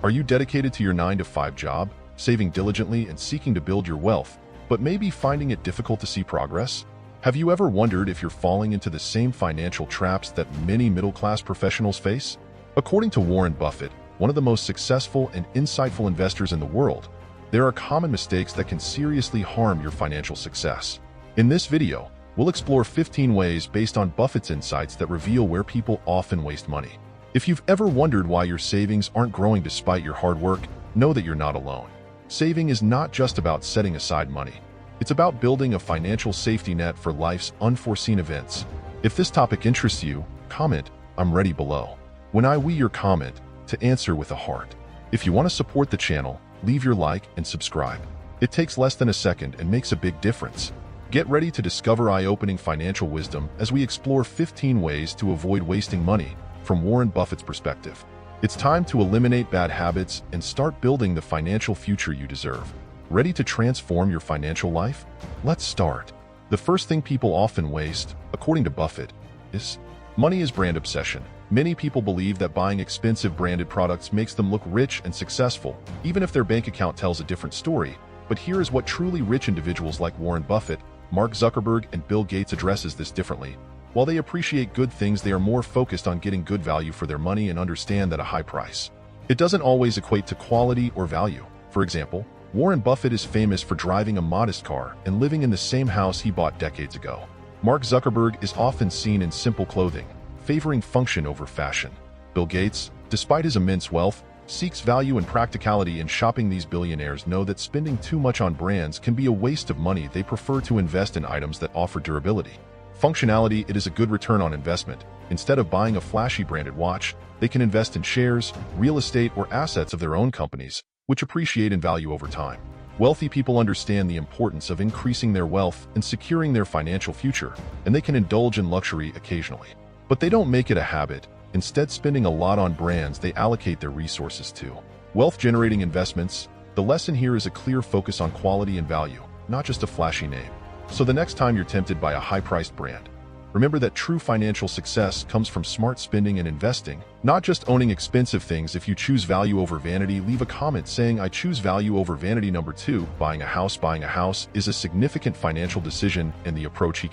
Are you dedicated to your 9-to-5 job, saving diligently and seeking to build your wealth, but maybe finding it difficult to see progress? Have you ever wondered if you're falling into the same financial traps that many middle-class professionals face? According to Warren Buffett, one of the most successful and insightful investors in the world, there are common mistakes that can seriously harm your financial success. In this video, we'll explore 15 ways based on Buffett's insights that reveal where people often waste money. If you've ever wondered why your savings aren't growing despite your hard work, know that you're not alone. Saving is not just about setting aside money. It's about building a financial safety net for life's unforeseen events. If this topic interests you, comment, "I'm ready" below. When I read your comment, to answer with a heart. If you want to support the channel, leave your like and subscribe. It takes less than a second and makes a big difference. Get ready to discover eye-opening financial wisdom as we explore 15 ways to avoid wasting money from Warren Buffett's perspective. It's time to eliminate bad habits and start building the financial future you deserve. Ready to transform your financial life? Let's start. The first thing people often waste, according to Buffett, is money is brand obsession. Many people believe that buying expensive branded products makes them look rich and successful, even if their bank account tells a different story. But here is what truly rich individuals like Warren Buffett, Mark Zuckerberg, and Bill Gates addresses this differently. While they appreciate good things, they are more focused on getting good value for their money and understand that a high price. It doesn't always equate to quality or value. For example, Warren Buffett is famous for driving a modest car and living in the same house he bought decades ago. Mark Zuckerberg is often seen in simple clothing, favoring function over fashion. Bill Gates, despite his immense wealth, seeks value and practicality in shopping. These billionaires know that spending too much on brands can be a waste of money. They prefer to invest in items that offer durability. Functionality, it is a good return on investment. Instead of buying a flashy branded watch, they can invest in shares, real estate, or assets of their own companies, which appreciate in value over time. Wealthy people understand the importance of increasing their wealth and securing their financial future, and they can indulge in luxury occasionally. But they don't make it a habit. Instead, spending a lot on brands they allocate their resources to. Wealth-generating investments. The lesson here is a clear focus on quality and value, not just a flashy name. So the next time you're tempted by a high-priced brand, remember that true financial success comes from smart spending and investing, not just owning expensive things. If you choose value over vanity, leave a comment saying, "I choose value over vanity." Number 2, buying a house. Buying a house is a significant financial decision, and the approach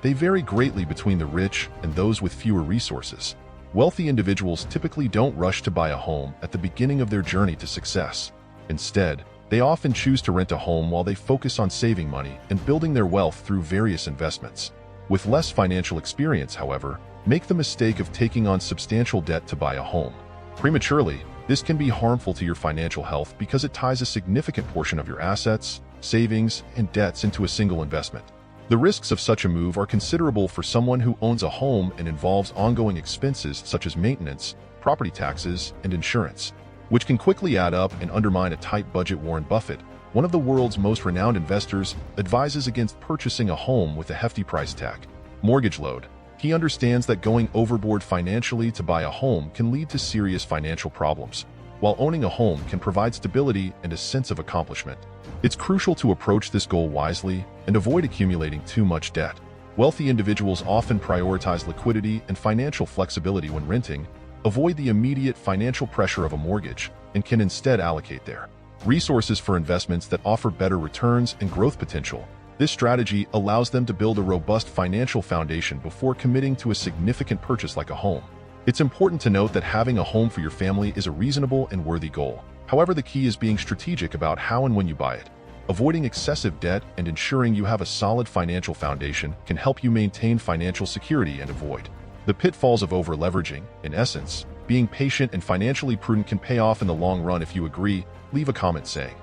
they vary greatly between the rich and those with fewer resources. Wealthy individuals typically don't rush to buy a home at the beginning of their journey to success. Instead, they often choose to rent a home while they focus on saving money and building their wealth through various investments. With less financial experience, however, make the mistake of taking on substantial debt to buy a home prematurely. This can be harmful to your financial health because it ties a significant portion of your assets, savings, and debts into a single investment. The risks of such a move are considerable for someone who owns a home and involves ongoing expenses such as maintenance, property taxes, and insurance, which can quickly add up and undermine a tight budget. Warren Buffett, one of the world's most renowned investors, advises against purchasing a home with a hefty price tag. Mortgage load. He understands that going overboard financially to buy a home can lead to serious financial problems, while owning a home can provide stability and a sense of accomplishment. It's crucial to approach this goal wisely and avoid accumulating too much debt. Wealthy individuals often prioritize liquidity and financial flexibility when renting, avoid the immediate financial pressure of a mortgage, and can instead allocate their resources for investments that offer better returns and growth potential. This strategy allows them to build a robust financial foundation before committing to a significant purchase like a home. It's important to note that having a home for your family is a reasonable and worthy goal. However, the key is being strategic about how and when you buy it. Avoiding excessive debt and ensuring you have a solid financial foundation can help you maintain financial security and avoid the pitfalls of over-leveraging. In essence, being patient and financially prudent can pay off in the long run. If you agree, leave a comment saying,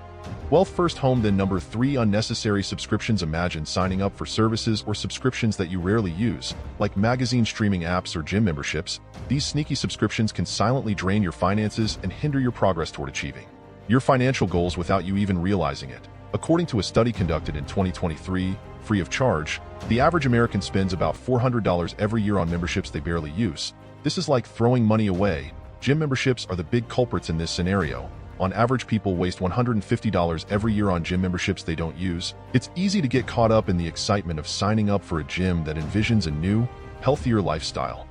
"Wealth first home." Then number 3, unnecessary subscriptions. Imagine signing up for services or subscriptions that you rarely use, like magazine streaming apps or gym memberships. These sneaky subscriptions can silently drain your finances and hinder your progress toward achieving your financial goals without you even realizing it. According to a study conducted in 2023, free of charge, the average American spends about $400 every year on memberships they barely use. This is like throwing money away. Gym memberships are the big culprits in this scenario. On average, people waste $150 every year on gym memberships they don't use. It's easy to get caught up in the excitement of signing up for a gym that envisions a new, healthier lifestyle.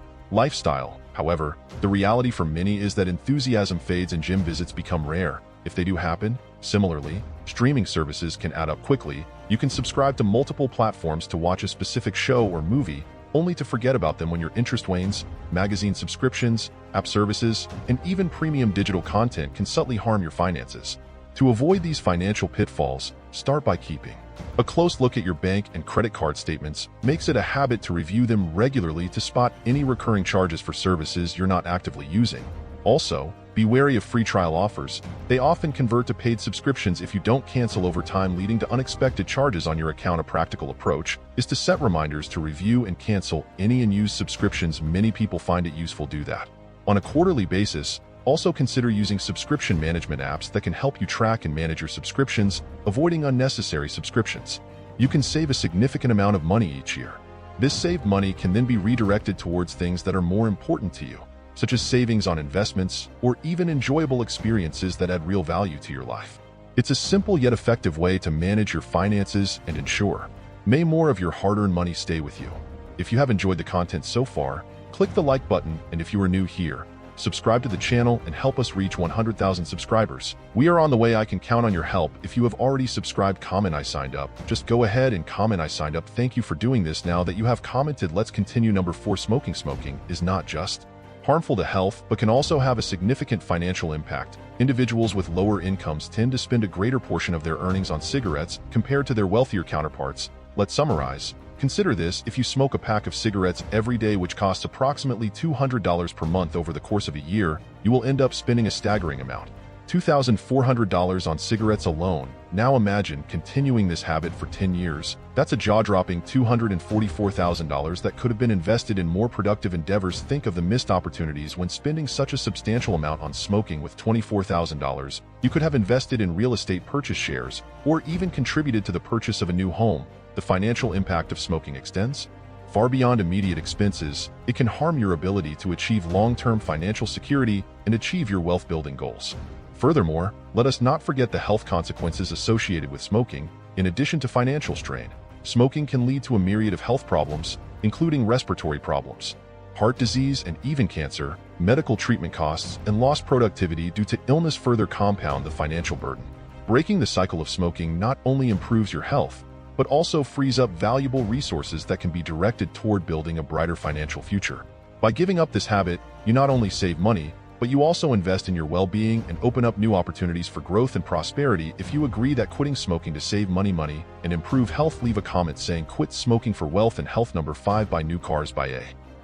However, the reality for many is that enthusiasm fades and gym visits become rare. If they do happen, similarly, streaming services can add up quickly. You can subscribe to multiple platforms to watch a specific show or movie, only to forget about them when your interest wanes. Magazine subscriptions, app services, and even premium digital content can subtly harm your finances. To avoid these financial pitfalls, start by keeping a close look at your bank and credit card statements. Makes it a habit to review them regularly to spot any recurring charges for services you're not actively using. Also, be wary of free trial offers. They often convert to paid subscriptions if you don't cancel over time, leading to unexpected charges on your account. A practical approach is to set reminders to review and cancel any unused subscriptions. Many people find it useful to do that on a quarterly basis. Also consider using subscription management apps that can help you track and manage your subscriptions, avoiding unnecessary subscriptions. You can save a significant amount of money each year. This saved money can then be redirected towards things that are more important to you, such as savings on investments or even enjoyable experiences that add real value to your life. It's a simple yet effective way to manage your finances and ensure may more of your hard-earned money stay with you. If you have enjoyed the content so far, click the like button, and if you are new here, subscribe to the channel and help us reach 100,000 subscribers. We are on the way. I can count on your help. If you have already subscribed, comment "I signed up." Just go ahead and comment "I signed up." Thank you for doing this. Now that you have commented, let's continue. Number 4, smoking. Smoking is not just harmful to health, but can also have a significant financial impact. Individuals with lower incomes tend to spend a greater portion of their earnings on cigarettes compared to their wealthier counterparts. Let's summarize. Consider this: if you smoke a pack of cigarettes every day, which costs approximately $200 per month over the course of a year, you will end up spending a staggering amount, $2,400 on cigarettes alone. Now imagine continuing this habit for 10 years. That's a jaw-dropping $244,000 that could have been invested in more productive endeavors. Think of the missed opportunities when spending such a substantial amount on smoking. With $24,000, you could have invested in real estate, purchase shares, or even contributed to the purchase of a new home. The financial impact of smoking extends far beyond immediate expenses. It can harm your ability to achieve long-term financial security and achieve your wealth-building goals. Furthermore, let us not forget the health consequences associated with smoking. In addition to financial strain, smoking can lead to a myriad of health problems, including respiratory problems, heart disease, and even cancer. Medical treatment costs and lost productivity due to illness further compound the financial burden. Breaking the cycle of smoking not only improves your health, but also frees up valuable resources that can be directed toward building a brighter financial future. By giving up this habit, you not only save money, but you also invest in your well-being and open up new opportunities for growth and prosperity. If you agree that quitting smoking to save money and improve health, leave a comment saying "Quit smoking for wealth and health." Number 5, buy new cars.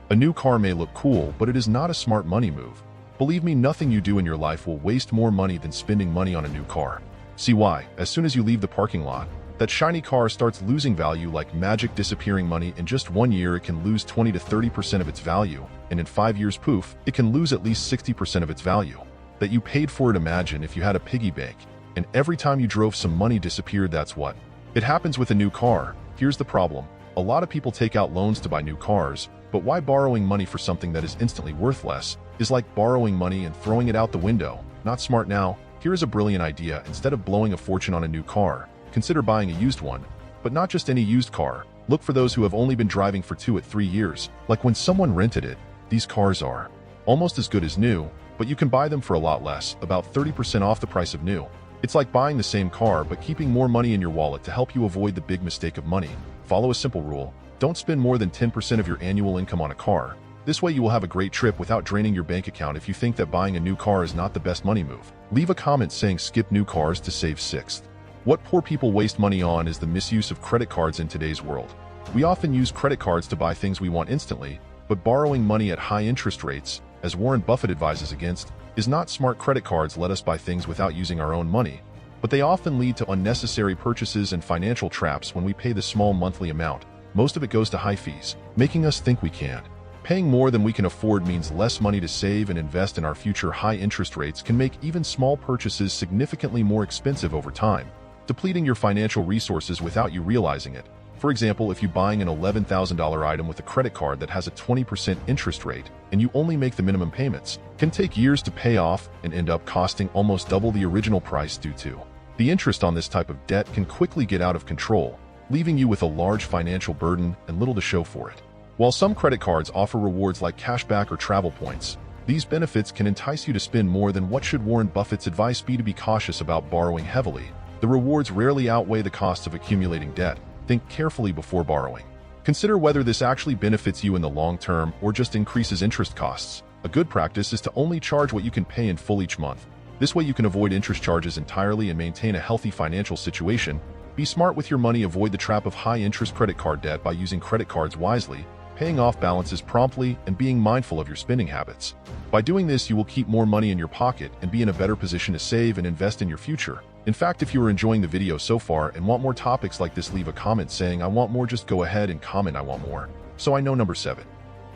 A new car may look cool, but it is not a smart money move. Believe me, nothing you do in your life will waste more money than spending money on a new car. See why. As soon as you leave the parking lot, that shiny car starts losing value like magic, disappearing money. In just 1 year, it can lose 20 to 30% of its value, and in 5 years, poof, it can lose at least 60% of its value that you paid for it. Imagine if you had a piggy bank, and every time you drove, some money disappeared. That's what it happens with a new car. Here's the problem. A lot of people take out loans to buy new cars, but why? Borrowing money for something that is instantly worthless is like borrowing money and throwing it out the window. Not smart. Now, here is a brilliant idea. Instead of blowing a fortune on a new car, consider buying a used one. But not just any used car. Look for those who have only been driving for 2 to 3 years. Like when someone rented it, these cars are almost as good as new, but you can buy them for a lot less, about 30% off the price of new. It's like buying the same car but keeping more money in your wallet. To help you avoid the big mistake of money, follow a simple rule. Don't spend more than 10% of your annual income on a car. This way you will have a great trip without draining your bank account. If you think that buying a new car is not the best money move, leave a comment saying "Skip new cars to save." 6th, what poor people waste money on is the misuse of credit cards. In today's world, we often use credit cards to buy things we want instantly, but borrowing money at high interest rates, as Warren Buffett advises against, is not smart. Credit cards let us buy things without using our own money, but they often lead to unnecessary purchases and financial traps. When we pay the small monthly amount, most of it goes to high fees, making us think we can't. Paying more than we can afford means less money to save and invest in our future. High interest rates can make even small purchases significantly more expensive over time, depleting your financial resources without you realizing it. For example, if you're buying an $11,000 item with a credit card that has a 20% interest rate and you only make the minimum payments, it can take years to pay off and end up costing almost double the original price. Due to the interest on this type of debt can quickly get out of control, leaving you with a large financial burden and little to show for it. While some credit cards offer rewards like cashback or travel points, these benefits can entice you to spend more than what should Warren Buffett's advice be to be cautious about borrowing heavily. The rewards rarely outweigh the costs of accumulating debt. Think carefully before borrowing. Consider whether this actually benefits you in the long term or just increases interest costs. A good practice is to only charge what you can pay in full each month. This way you can avoid interest charges entirely and maintain a healthy financial situation. Be smart with your money. Avoid the trap of high-interest credit card debt by using credit cards wisely, paying off balances promptly, and being mindful of your spending habits. By doing this, you will keep more money in your pocket and be in a better position to save and invest in your future. In fact, if you are enjoying the video so far and want more topics like this, leave a comment saying "I want more." Just go ahead and comment "I want more." So I know. Number 7.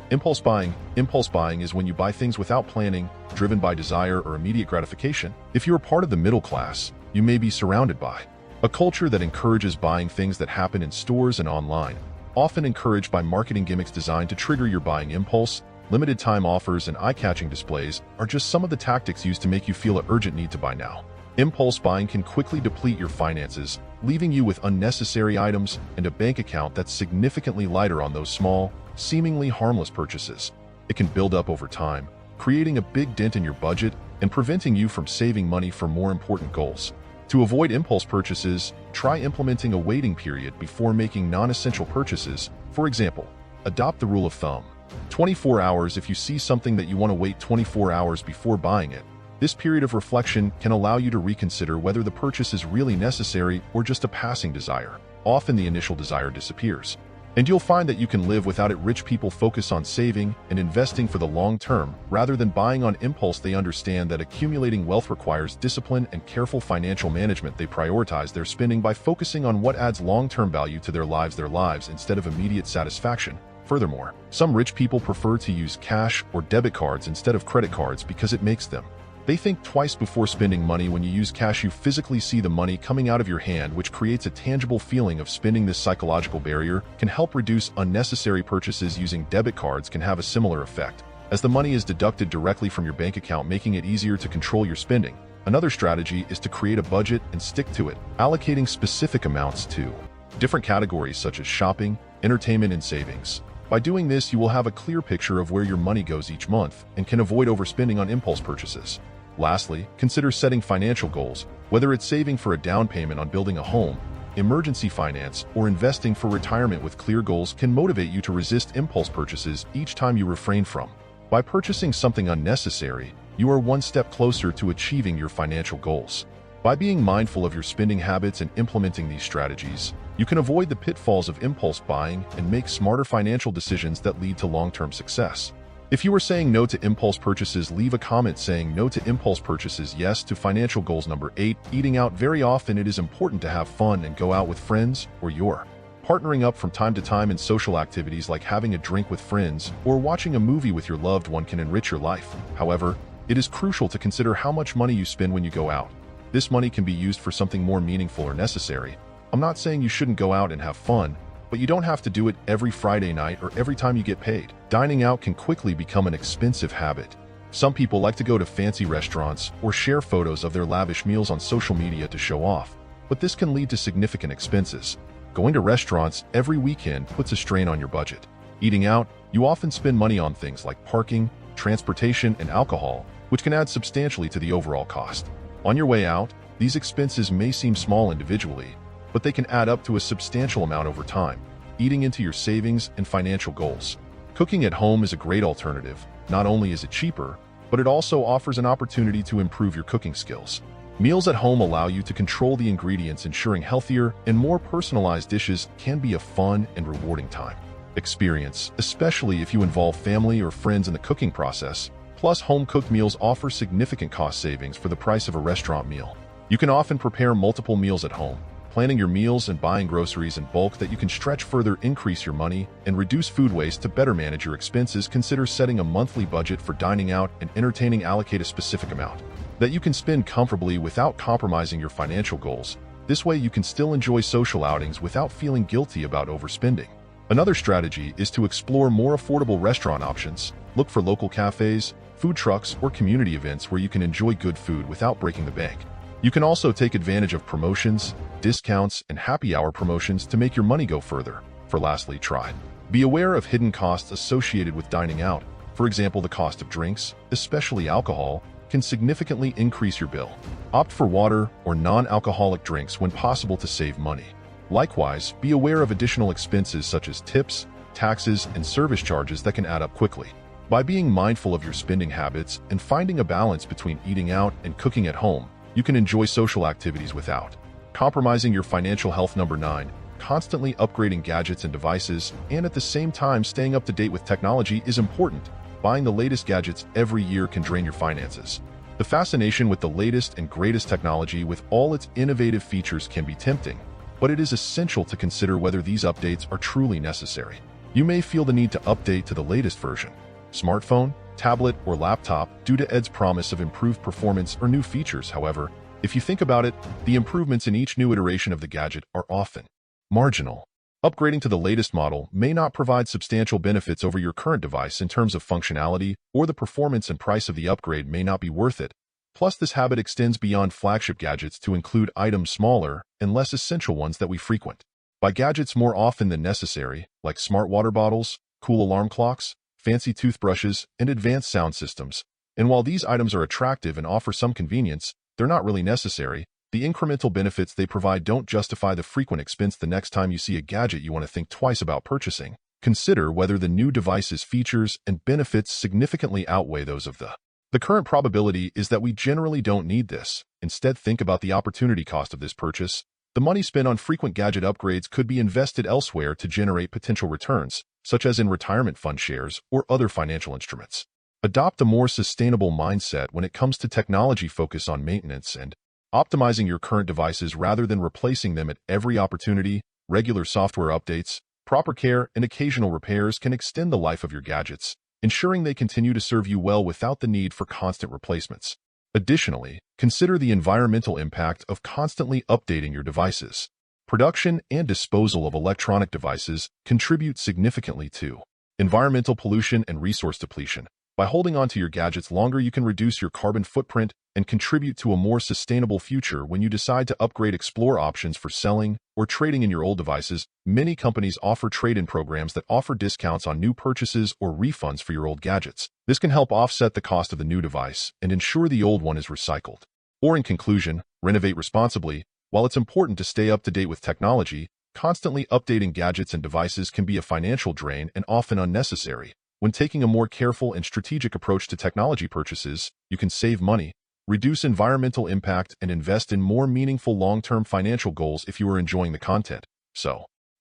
Impulse buying. Impulse buying is when you buy things without planning, driven by desire or immediate gratification. If you are part of the middle class, you may be surrounded by a culture that encourages buying things that happen in stores and online, often encouraged by marketing gimmicks designed to trigger your buying impulse. Limited time offers and eye-catching displays are just some of the tactics used to make you feel an urgent need to buy now. Impulse buying can quickly deplete your finances, leaving you with unnecessary items and a bank account that's significantly lighter on those small, seemingly harmless purchases. It can build up over time, creating a big dent in your budget and preventing you from saving money for more important goals. To avoid impulse purchases, try implementing a waiting period before making non-essential purchases. For example, adopt the rule of thumb: 24 hours. If you see something that you want to wait 24 hours before buying it. This period of reflection can allow you to reconsider whether the purchase is really necessary or just a passing desire. Often the initial desire disappears, and you'll find that you can live without it. Rich people focus on saving and investing for the long term rather than buying on impulse. They understand that accumulating wealth requires discipline and careful financial management. They prioritize their spending by focusing on what adds long-term value to their lives instead of immediate satisfaction. Furthermore, some rich people prefer to use cash or debit cards instead of credit cards because it makes them. They think twice before spending money. When you use cash, you physically see the money coming out of your hand, which creates a tangible feeling of spending. This psychological barrier can help reduce unnecessary purchases. Using debit cards can have a similar effect, as the money is deducted directly from your bank account, making it easier to control your spending. Another strategy is to create a budget and stick to it, allocating specific amounts to different categories such as shopping, entertainment, and savings. By doing this, you will have a clear picture of where your money goes each month and can avoid overspending on impulse purchases. Lastly, consider setting financial goals, whether it's saving for a down payment on building a home, emergency finance, or investing for retirement. With clear goals can motivate you to resist impulse purchases each time you refrain from. By purchasing something unnecessary, you are one step closer to achieving your financial goals. By being mindful of your spending habits and implementing these strategies, you can avoid the pitfalls of impulse buying and make smarter financial decisions that lead to long-term success. If you are saying no to impulse purchases, leave a comment saying no to impulse purchases, yes to financial goals. Number 8. Eating out. Very often it is important to have fun and go out with friends or your partnering up from time to time in social activities like having a drink with friends or watching a movie with your loved one can enrich your life. However, it is crucial to consider how much money you spend when you go out. This money can be used for something more meaningful or necessary. I'm not saying you shouldn't go out and have fun, but you don't have to do it every Friday night or every time you get paid. Dining out can quickly become an expensive habit. Some people like to go to fancy restaurants or share photos of their lavish meals on social media to show off, but this can lead to significant expenses. Going to restaurants every weekend puts a strain on your budget. Eating out, you often spend money on things like parking, transportation, and alcohol, which can add substantially to the overall cost. On your way out, these expenses may seem small individually, but they can add up to a substantial amount over time, eating into your savings and financial goals. Cooking at home is a great alternative. Not only is it cheaper, but it also offers an opportunity to improve your cooking skills. Meals at home allow you to control the ingredients, ensuring healthier and more personalized dishes can be a fun and rewarding time experience, especially if you involve family or friends in the cooking process. Plus, home-cooked meals offer significant cost savings for the price of a restaurant meal. You can often prepare multiple meals at home, planning your meals and buying groceries in bulk that you can stretch further, increase your money, and reduce food waste. To better manage your expenses, consider setting a monthly budget for dining out and entertaining. Allocate a specific amount that you can spend comfortably without compromising your financial goals. This way you can still enjoy social outings without feeling guilty about overspending. Another strategy is to explore more affordable restaurant options. Look for local cafes, food trucks, or community events where you can enjoy good food without breaking the bank. You can also take advantage of promotions, discounts, and happy hour promotions to make your money go further. Lastly, try Be aware of hidden costs associated with dining out. For example, the cost of drinks, especially alcohol, can significantly increase your bill. Opt for water or non-alcoholic drinks when possible to save money. Likewise, be aware of additional expenses such as tips, taxes, and service charges that can add up quickly. By being mindful of your spending habits and finding a balance between eating out and cooking at home, you can enjoy social activities without compromising your financial health. Number 9. Constantly upgrading gadgets and devices, and at the same time staying up to date with technology is important. Buying the latest gadgets every year can drain your finances. The fascination with the latest and greatest technology with all its innovative features can be tempting, but it is essential to consider whether these updates are truly necessary. You may feel the need to update to the latest version, smartphone, tablet, or laptop due to Ed's promise of improved performance or new features. However, if you think about it, the improvements in each new iteration of the gadget are often marginal. Upgrading to the latest model may not provide substantial benefits over your current device in terms of functionality, or the performance and price of the upgrade may not be worth it. Plus, this habit extends beyond flagship gadgets to include items smaller and less essential ones that we frequent. Buy gadgets more often than necessary, like smart water bottles, cool alarm clocks, fancy toothbrushes, and advanced sound systems. And while these items are attractive and offer some convenience, they're not really necessary. The incremental benefits they provide don't justify the frequent expense. The next time you see a gadget you want to think twice about purchasing, consider whether the new device's features and benefits significantly outweigh those of the current. Probability is that we generally don't need this. Instead, think about the opportunity cost of this purchase. The money spent on frequent gadget upgrades could be invested elsewhere to generate potential returns, such as in retirement fund shares or other financial instruments. Adopt a more sustainable mindset when it comes to technology. Focus on maintenance and optimizing your current devices rather than replacing them at every opportunity. Regular software updates, proper care, and occasional repairs can extend the life of your gadgets, ensuring they continue to serve you well without the need for constant replacements. Additionally, consider the environmental impact of constantly updating your devices. Production and disposal of electronic devices contribute significantly to environmental pollution and resource depletion. By holding on to your gadgets longer, you can reduce your carbon footprint and contribute to a more sustainable future. When you decide to upgrade, explore options for selling or trading in your old devices. Many companies offer trade-in programs that offer discounts on new purchases or refunds for your old gadgets. This can help offset the cost of the new device and ensure the old one is recycled. Or in conclusion, renovate responsibly. While it's important to stay up to date with technology, constantly updating gadgets and devices can be a financial drain and often unnecessary. When taking a more careful and strategic approach to technology purchases, you can save money, reduce environmental impact, and invest in more meaningful long-term financial goals. If you are enjoying the content,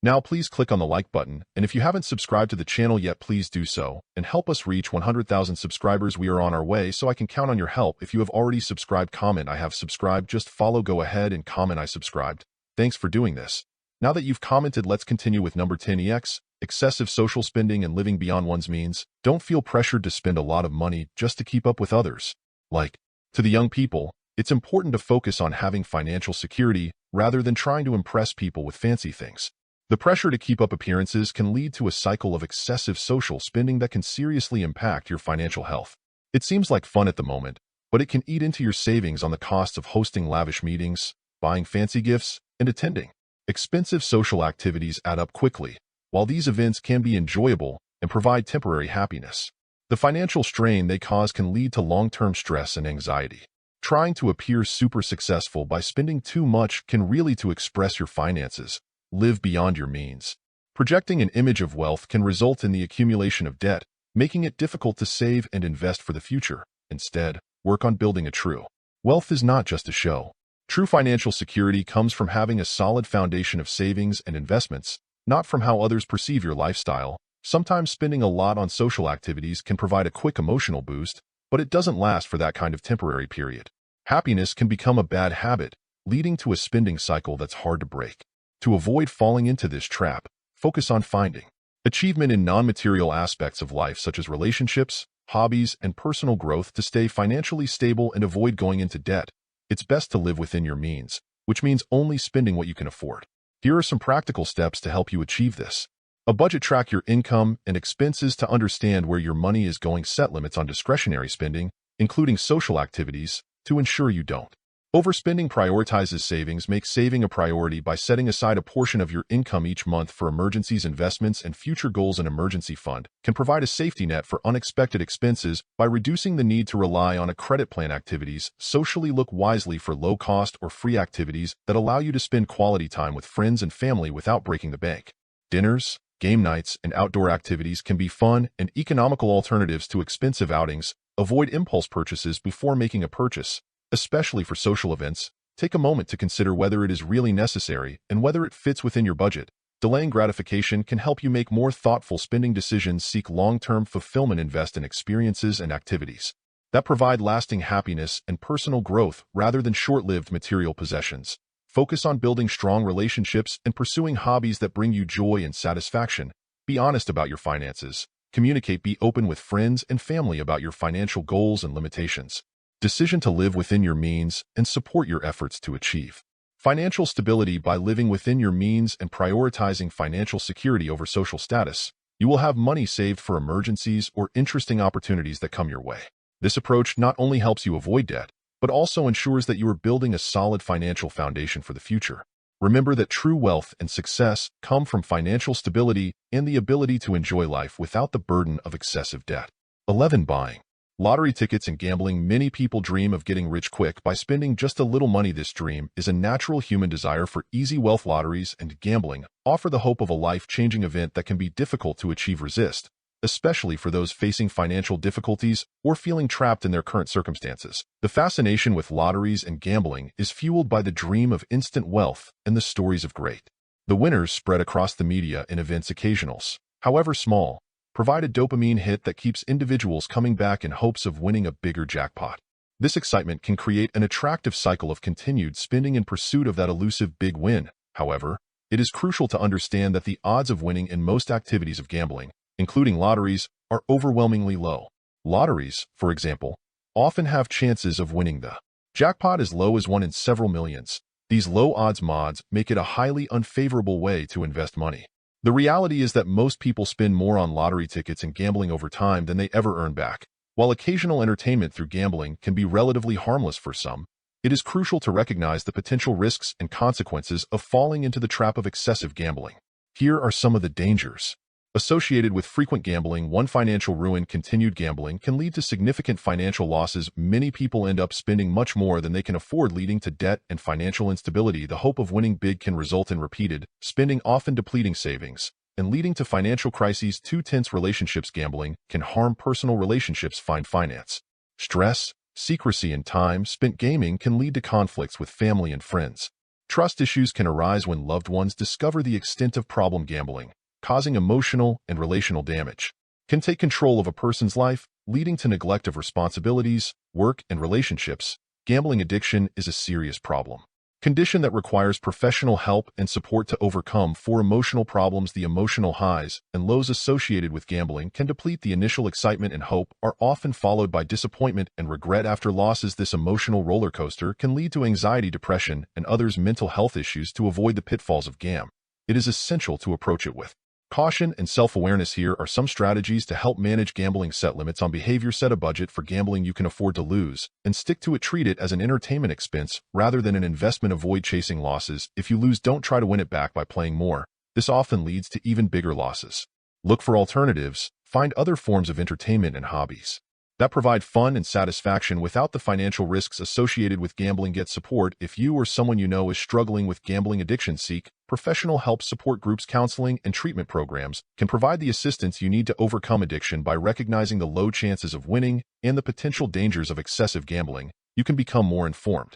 now please click on the like button, and if you haven't subscribed to the channel yet, please do so, and help us reach 100,000 subscribers. We are on our way, so I can count on your help. If you have already subscribed, comment "I have subscribed." Just follow, go ahead and comment "I subscribed." Thanks for doing this. Now that you've commented, let's continue with number 10. Excessive social spending and living beyond one's means. Don't feel pressured to spend a lot of money just to keep up with others. To the young people, it's important to focus on having financial security rather than trying to impress people with fancy things. The pressure to keep up appearances can lead to a cycle of excessive social spending that can seriously impact your financial health. It seems like fun at the moment, but it can eat into your savings on the cost of hosting lavish meetings, buying fancy gifts, and attending expensive social activities add up quickly. While these events can be enjoyable and provide temporary happiness, the financial strain they cause can lead to long-term stress and anxiety. Trying to appear super successful by spending too much can really to express your finances, live beyond your means. Projecting an image of wealth can result in the accumulation of debt, making it difficult to save and invest for the future. Instead, work on building a true wealth is not just a show. True financial security comes from having a solid foundation of savings and investments, not from how others perceive your lifestyle. Sometimes spending a lot on social activities can provide a quick emotional boost, but it doesn't last for that kind of temporary period. Happiness can become a bad habit, leading to a spending cycle that's hard to break. To avoid falling into this trap, focus on finding achievement in non-material aspects of life such as relationships, hobbies, and personal growth. To stay financially stable and avoid going into debt, it's best to live within your means, which means only spending what you can afford. Here are some practical steps to help you achieve this. A budget. Track your income and expenses to understand where your money is going. Set limits on discretionary spending, including social activities, to ensure you don't Overspending prioritizes savings makes saving a priority by setting aside a portion of your income each month for emergencies, investments, and future goals. An emergency fund can provide a safety net for unexpected expenses by reducing the need to rely on a credit plan. Activities socially look wisely for low-cost or free activities that allow you to spend quality time with friends and family without breaking the bank. Dinners, game nights, and outdoor activities can be fun and economical alternatives to expensive outings. Avoid impulse purchases before making a purchase. Especially for social events, take a moment to consider whether it is really necessary and whether it fits within your budget. Delaying gratification can help you make more thoughtful spending decisions. Seek long-term fulfillment. Invest in experiences and activities that provide lasting happiness and personal growth rather than short-lived material possessions. Focus on building strong relationships and pursuing hobbies that bring you joy and satisfaction. Be honest about your finances. Communicate. Be open with friends and family about your financial goals and limitations. Decision to live within your means and support your efforts to achieve financial stability. By living within your means and prioritizing financial security over social status, you will have money saved for emergencies or interesting opportunities that come your way. This approach not only helps you avoid debt, but also ensures that you are building a solid financial foundation for the future. Remember that true wealth and success come from financial stability and the ability to enjoy life without the burden of excessive debt. 11. Buying lottery tickets and gambling. Many people dream of getting rich quick by spending just a little money. This dream is a natural human desire for easy wealth. Lotteries and gambling offer the hope of a life-changing event that can be difficult to achieve. Resist, especially for those facing financial difficulties or feeling trapped in their current circumstances. The fascination with lotteries and gambling is fueled by the dream of instant wealth and the stories of the winners spread across the media and events. Occasionals, however small, provide a dopamine hit that keeps individuals coming back in hopes of winning a bigger jackpot. This excitement can create an attractive cycle of continued spending in pursuit of that elusive big win. However, it is crucial to understand that the odds of winning in most activities of gambling, including lotteries, are overwhelmingly low. Lotteries, for example, often have chances of winning the jackpot as low as 1 in several millions. These low odds mods make it a highly unfavorable way to invest money. The reality is that most people spend more on lottery tickets and gambling over time than they ever earn back. While occasional entertainment through gambling can be relatively harmless for some, it is crucial to recognize the potential risks and consequences of falling into the trap of excessive gambling. Here are some of the dangers associated with frequent gambling. 1. Financial ruin. Continued gambling can lead to significant financial losses. Many people end up spending much more than they can afford, leading to debt and financial instability. The hope of winning big can result in repeated spending, often depleting savings and leading to financial crises. 2. Tense relationships. Gambling can harm personal relationships. Finance, stress, secrecy, and time spent gaming can lead to conflicts with family and friends. Trust issues can arise when loved ones discover the extent of problem gambling, causing emotional and relational damage. Can take control of a person's life, leading to neglect of responsibilities, work, and relationships. Gambling addiction is a serious condition that requires professional help and support to overcome. 4. Emotional problems. The emotional highs and lows associated with gambling can deplete. The initial excitement and hope are often followed by disappointment and regret after losses. This emotional roller coaster can lead to anxiety, depression, and others mental health issues. To avoid the pitfalls of it is essential to approach it with caution and self-awareness. Here are some strategies to help manage gambling. Set limits on behavior. Set a budget for gambling you can afford to lose and stick to it. Treat it as an entertainment expense rather than an investment. Avoid chasing losses. If you lose, don't try to win it back by playing more. This often leads to even bigger losses. Look for alternatives. Find other forms of entertainment and hobbies that provide fun and satisfaction without the financial risks associated with gambling. Get support. If you or someone you know is struggling with gambling addiction, seek professional help. Support groups, counseling, and treatment programs can provide the assistance you need to overcome addiction. By recognizing the low chances of winning and the potential dangers of excessive gambling, you can become more informed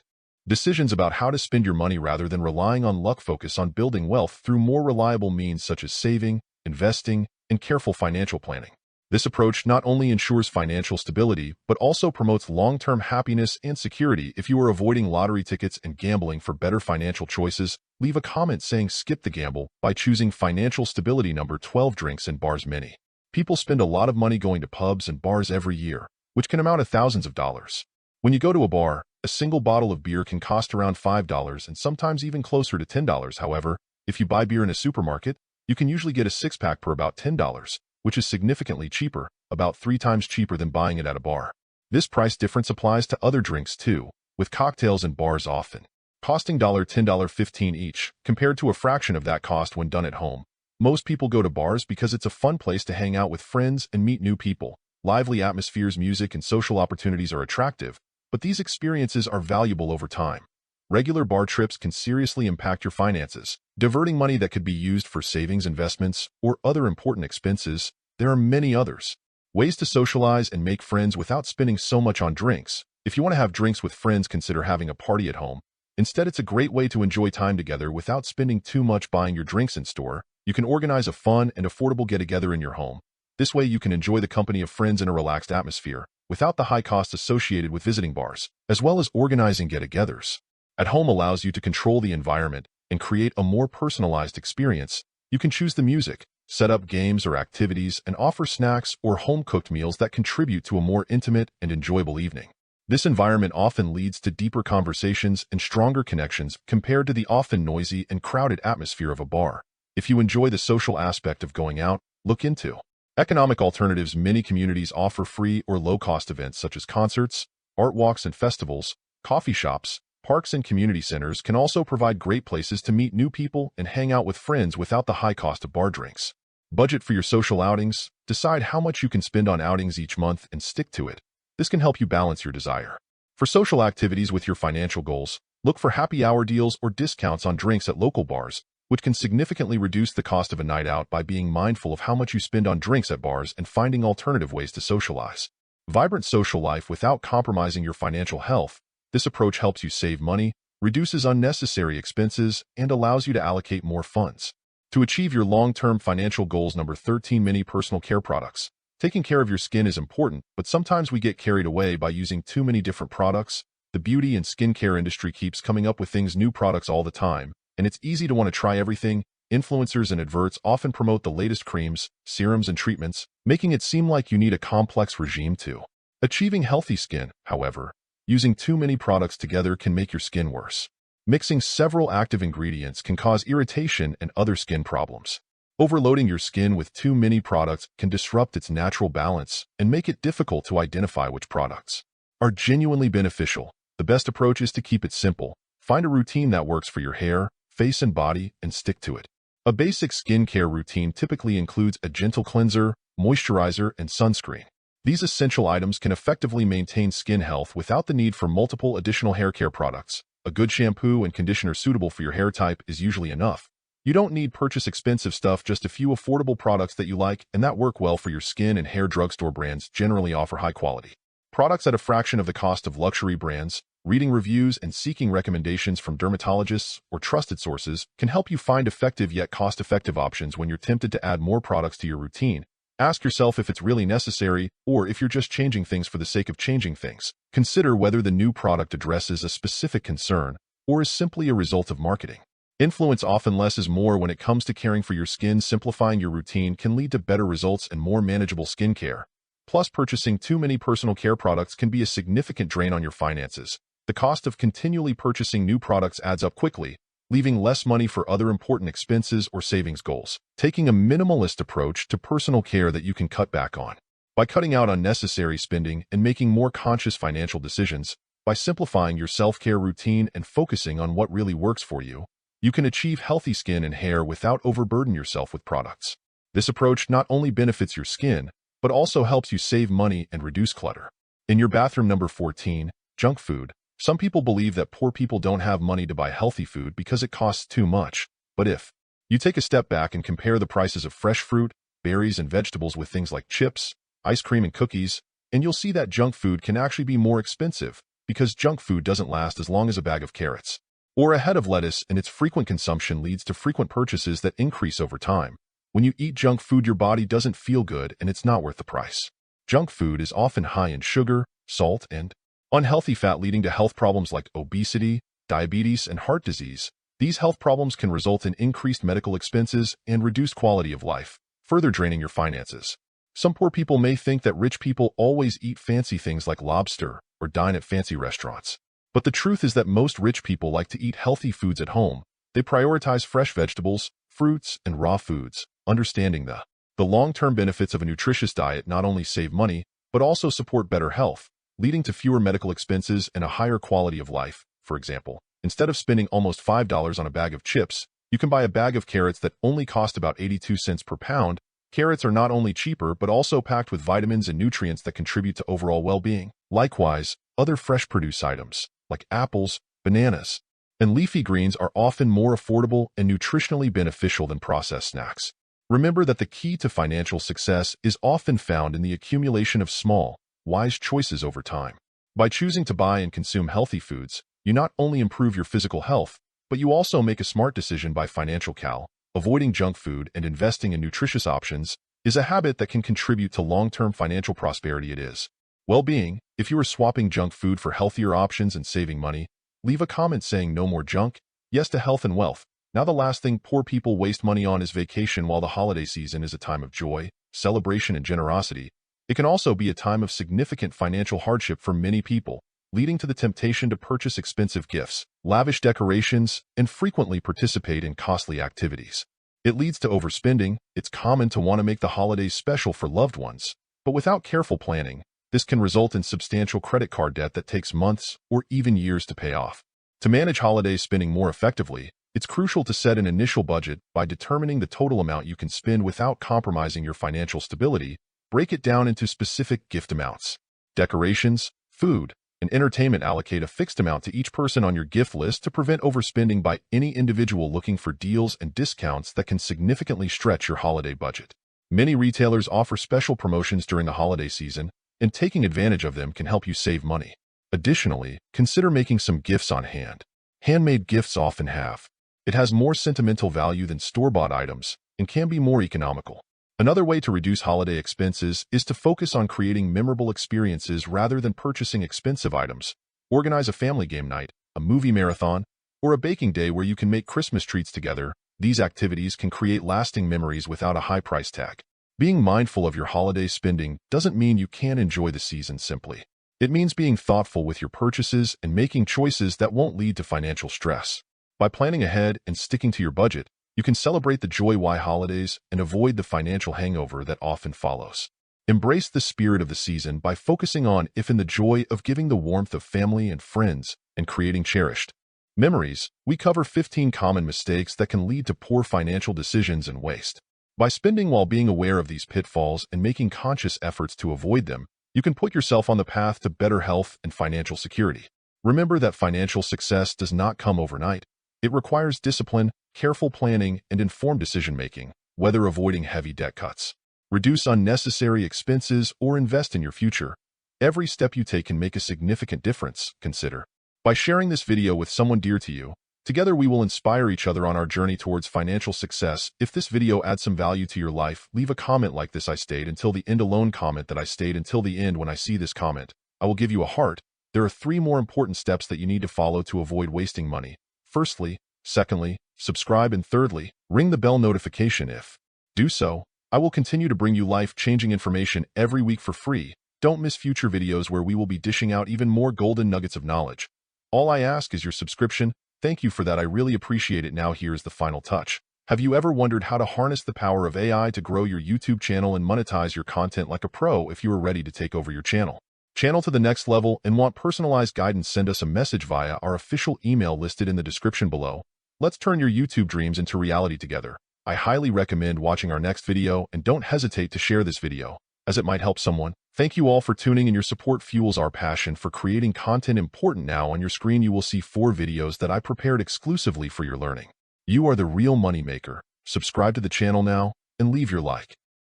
decisions about how to spend your money rather than relying on luck. Focus on building wealth through more reliable means such as saving, investing, and careful financial planning. This approach not only ensures financial stability, but also promotes long-term happiness and security. If you are avoiding lottery tickets and gambling for better financial choices, leave a comment saying skip the gamble by choosing financial stability. Number 12. Drinks and bars. Many people spend a lot of money going to pubs and bars every year, which can amount to thousands of dollars. When you go to a bar, a single bottle of beer can cost around $5 and sometimes even closer to $10. However, if you buy beer in a supermarket, you can usually get a six-pack for about $10, which is significantly cheaper, about 3 times cheaper than buying it at a bar. This price difference applies to other drinks too. with cocktails and bars often costing $10, $15 each, compared to a fraction of that cost when done at home. Most people go to bars because it's a fun place to hang out with friends and meet new people. Lively atmospheres, music, and social opportunities are attractive, but these experiences are valuable over time. Regular bar trips can seriously impact your finances, diverting money that could be used for savings, investments, or other important expenses. There are many others. Ways to socialize and make friends without spending so much on drinks. If you want to have drinks with friends, consider having a party at home. Instead, it's a great way to enjoy time together without spending too much buying your drinks in store. You can organize a fun and affordable get-together in your home. This way, you can enjoy the company of friends in a relaxed atmosphere, without the high costs associated with visiting bars, as well as organizing get-togethers. At home allows you to control the environment and create a more personalized experience. You can choose the music, set up games or activities, and offer snacks or home-cooked meals that contribute to a more intimate and enjoyable evening. This environment often leads to deeper conversations and stronger connections compared to the often noisy and crowded atmosphere of a bar. If you enjoy the social aspect of going out, look into economic alternatives. Many communities offer free or low-cost events such as concerts, art walks and festivals. Coffee shops, parks, and community centers can also provide great places to meet new people and hang out with friends without the high cost of bar drinks. Budget for your social outings. Decide how much you can spend on outings each month and stick to it. This can help you balance your desire for social activities with your financial goals. Look for happy hour deals or discounts on drinks at local bars, which can significantly reduce the cost of a night out. By being mindful of how much you spend on drinks at bars and finding alternative ways to socialize. Vibrant social life without compromising your financial health. This approach helps you save money, reduces unnecessary expenses, and allows you to allocate more funds to achieve your long-term financial goals. Number 13. Many personal care products. Taking care of your skin is important, but sometimes we get carried away by using too many different products. The beauty and skincare industry keeps coming up with new products all the time, and it's easy to want to try everything. Influencers and adverts often promote the latest creams, serums, and treatments, making it seem like you need a complex regime to achieving healthy skin. However, using too many products together can make your skin worse. Mixing several active ingredients can cause irritation and other skin problems. Overloading your skin with too many products can disrupt its natural balance and make it difficult to identify which products are genuinely beneficial. The best approach is to keep it simple. Find a routine that works for your hair, face, and body, and stick to it. A basic skincare routine typically includes a gentle cleanser, moisturizer, and sunscreen. These essential items can effectively maintain skin health without the need for multiple additional hair care products. A good shampoo and conditioner suitable for your hair type is usually enough. You don't need to purchase expensive stuff, just a few affordable products that you like and that work well for your skin and hair. Drugstore brands generally offer high-quality products at a fraction of the cost of luxury brands. Reading reviews and seeking recommendations from dermatologists or trusted sources can help you find effective yet cost-effective options when you're tempted to add more products to your routine. Ask yourself if it's really necessary or if you're just changing things for the sake of changing things. Consider whether the new product addresses a specific concern or is simply a result of marketing. Influence. Often less is more when it comes to caring for your skin. Simplifying your routine can lead to better results and more manageable skincare. Plus, purchasing too many personal care products can be a significant drain on your finances. The cost of continually purchasing new products adds up quickly, leaving less money for other important expenses or savings goals. Taking a minimalist approach to personal care that you can cut back on. By cutting out unnecessary spending and making more conscious financial decisions, by simplifying your self-care routine and focusing on what really works for you, you can achieve healthy skin and hair without overburdening yourself with products. This approach not only benefits your skin, but also helps you save money and reduce clutter. In your bathroom. Number 14, junk food. Some people believe that poor people don't have money to buy healthy food because it costs too much. But if you take a step back and compare the prices of fresh fruit, berries, and vegetables with things like chips, ice cream, and cookies, and you'll see that junk food can actually be more expensive because junk food doesn't last as long as a bag of carrots or a head of lettuce, and its frequent consumption leads to frequent purchases that increase over time. When you eat junk food, your body doesn't feel good and it's not worth the price. Junk food is often high in sugar, salt, and unhealthy fat, leading to health problems like obesity, diabetes, and heart disease. These health problems can result in increased medical expenses and reduced quality of life, further draining your finances. Some poor people may think that rich people always eat fancy things like lobster or dine at fancy restaurants. But the truth is that most rich people like to eat healthy foods at home. They prioritize fresh vegetables, fruits, and raw foods. Understanding the long-term benefits of a nutritious diet not only save money, but also support better health. leading to fewer medical expenses and a higher quality of life. For example, instead of spending almost $5 on a bag of chips, you can buy a bag of carrots that only cost about 82 cents per pound. Carrots are not only cheaper but also packed with vitamins and nutrients that contribute to overall well-being. Likewise, other fresh produce items, like apples, bananas, and leafy greens are often more affordable and nutritionally beneficial than processed snacks. Remember that the key to financial success is often found in the accumulation of small, wise choices over time. By choosing to buy and consume healthy foods, you not only improve your physical health, but you also make a smart decision by financial cal. Avoiding junk food and investing in nutritious options is a habit that can contribute to long-term financial prosperity. It is well-being. If you are swapping junk food for healthier options and saving money, leave a comment saying no more junk, yes to health and wealth. Now the last thing poor people waste money on is vacation. While the holiday season is a time of joy, celebration, and generosity, it can also be a time of significant financial hardship for many people, leading to the temptation to purchase expensive gifts, lavish decorations, and frequently participate in costly activities. It leads to overspending. It's common to want to make the holidays special for loved ones, but without careful planning, this can result in substantial credit card debt that takes months or even years to pay off. To manage holiday spending more effectively, it's crucial to set an initial budget by determining the total amount you can spend without compromising your financial stability. Break it down into specific gift amounts. Decorations, food, and entertainment. Allocate a fixed amount to each person on your gift list to prevent overspending by any individual looking for deals and discounts that can significantly stretch your holiday budget. Many retailers offer special promotions during the holiday season, and taking advantage of them can help you save money. Additionally, consider making some gifts on hand. Handmade gifts often have. It has more sentimental value than store-bought items and can be more economical. Another way to reduce holiday expenses is to focus on creating memorable experiences rather than purchasing expensive items. Organize a family game night, a movie marathon, or a baking day where you can make Christmas treats together. These activities can create lasting memories without a high price tag. Being mindful of your holiday spending doesn't mean you can't enjoy the season simply. It means being thoughtful with your purchases and making choices that won't lead to financial stress. By planning ahead and sticking to your budget, you can celebrate the joy of holidays and avoid the financial hangover that often follows. Embrace the spirit of the season by focusing on and the joy of giving the warmth of family and friends and creating cherished memories. We cover 15 common mistakes that can lead to poor financial decisions and waste. By spending while being aware of these pitfalls and making conscious efforts to avoid them, you can put yourself on the path to better health and financial security. Remember that financial success does not come overnight. It requires discipline, careful planning, and informed decision-making, whether avoiding heavy debt cuts, reduce unnecessary expenses, or invest in your future. Every step you take can make a significant difference. Consider. By sharing this video with someone dear to you, together we will inspire each other on our journey towards financial success. If this video adds some value to your life, leave a comment like this. I stayed until the end alone. Comment that I stayed until the end. When I see this comment, I will give you a heart. There are 3 more important steps that you need to follow to avoid wasting money. Firstly, secondly, subscribe, and thirdly, ring the bell notification. If do so, I will continue to bring you life-changing information every week for free. Don't miss future videos where we will be dishing out even more golden nuggets of knowledge. All I ask is your subscription. Thank you for that. I really appreciate it. Now here's the final touch. Have you ever wondered how to harness the power of AI to grow your YouTube channel and monetize your content like a pro? If you are ready to take over your channel to the next level and want personalized guidance, send us a message via our official email listed in the description below. Let's turn your YouTube dreams into reality together. I highly recommend watching our next video, and don't hesitate to share this video, as it might help someone. Thank you all for tuning in. Your support fuels our passion for creating content important. Now on your screen you will see 4 videos that I prepared exclusively for your learning. You are the real money maker. Subscribe to the channel now and leave your like.